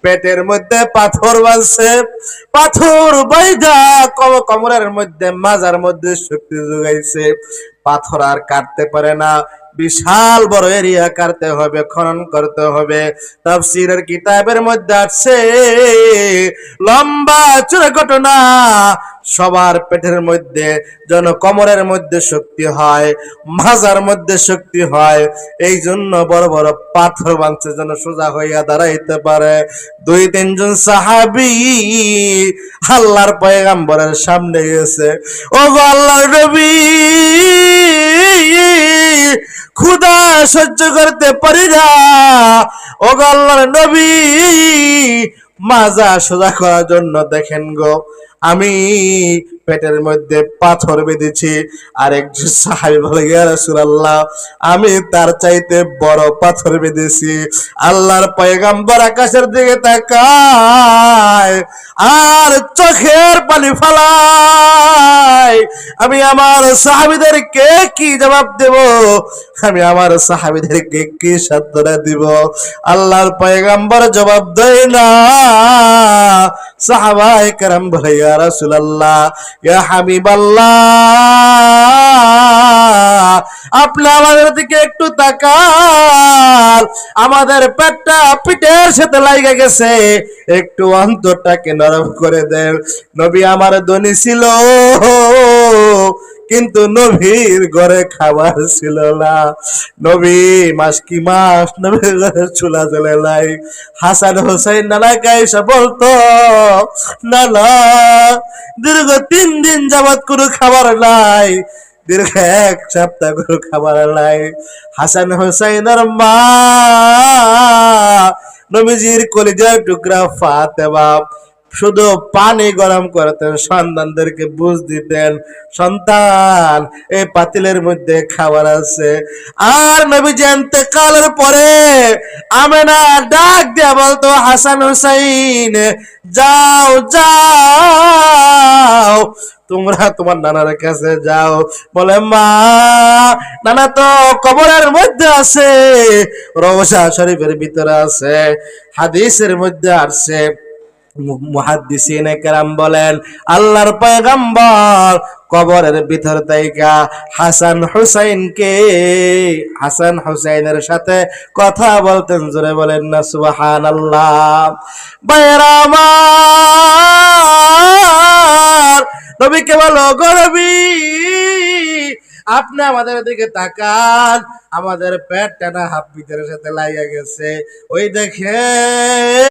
পেটের মধ্যে পাথর বাঁধছে, পাথর বাইধা কোমরের মধ্যে মাজার মধ্যে শক্তি যোগাইছে। পাথর আর কাটতে পারে না, বিশাল বড় এরিয়া কাটতে হবে, খনন করতে হবে। তাফসীরের কিতাবের মধ্যে আছে লম্বা চূড়া ঘটনা, সবার পেটের মধ্যে যেন কোমরের মধ্যে শক্তি হয়, মাজার মধ্যে শক্তি হয়, এই জন্য বড় বড় পাথর বাঁধছে যেন সোজা হইয়া দাঁড়াইতে পারে। দুই তিনজন সাহাবী আল্লাহর পয়গম্বরের সামনে গেছে, ও গো আল্লাহর নবী, ক্ষুধা সহ্য করতে পারি না, ও গো আল্লাহর নবী, মাজা সোজা করার জন্য দেখেন গো, আমি পেটের মধ্যে পাথর বেঁধেছি। আরেকজন সাহাবী বলে, ইয়া রাসূলুল্লাহ, আমি তার চাইতে বড় পাথর বেঁধেছি। আল্লাহর পয়গম্বর আকাশের দিকে তাকায় আর চোখের পানি ফালায়। আমি আমার সাহাবীদেরকে কি জবাব দেব, আমি আমার সাহাবীদেরকে কি সান্ত্বনা দিব? আল্লাহর পয়গম্বর জবাব দেয় না। সাহাবায়ে কেরাম বলে, ইয়া রাসূলুল্লাহ, ইয়া হাবিবাল্লাহ, আপনি আমাদের দিকে একটু তাকান, আমাদের পেটটা পিঠের সাথে লাগা গেছে, একটু অন্তরটাকে নরম করে দেন। নবী আমার ধনী ছিল, কিন্তু নবীর ঘরে খাবার ছিল না। নবী মাস কি মাস নবীর ঘরে চুলা জ্বলে নাই। হাসান হোসেন নানা গাইসা বলতো, নানা দীর্ঘ 3 দিন যাবত কোনো খাবার নাই, দীর্ঘ 1 সপ্তাহ কোনো খাবার নাই। হাসান হোসেনের মা নবীজির কলিজার টুকরা ফাতেমা শুধু পানি গরম করতেন, সন্তানদেরকে বুঝ দিতেন, সন্তান এই পাতিলের মধ্যে খাবার আছে। আর নবীজি ইন্তেকালের পরে আমেনা ডাক দিয়া বলতো, হাসান হুসাইন, যাও যাও, তোমরা তোমার নানার কাছে যাও। বলে, মা, নানা তো কবরের মধ্যে আছে, রওজা শরীফের ভিতরে আছে। হাদিসের মধ্যে আসছে, মুহাদ্দিসিনে কেরাম বলেন, আল্লাহর পয়গম্বর কবরের ভিতর থেকে হাসান হুসাইনের সাথে কথা বলতেন। জোরে বলেন না সুবহানাল্লাহ। বাইরা আমার, নবীকে বলো, গো নবী, আপনি আমাদের দিকে তাকান, আমাদের পেট টানা হাত ভিতরের সাথে লাগিয়ে গেছে, ওই দেখে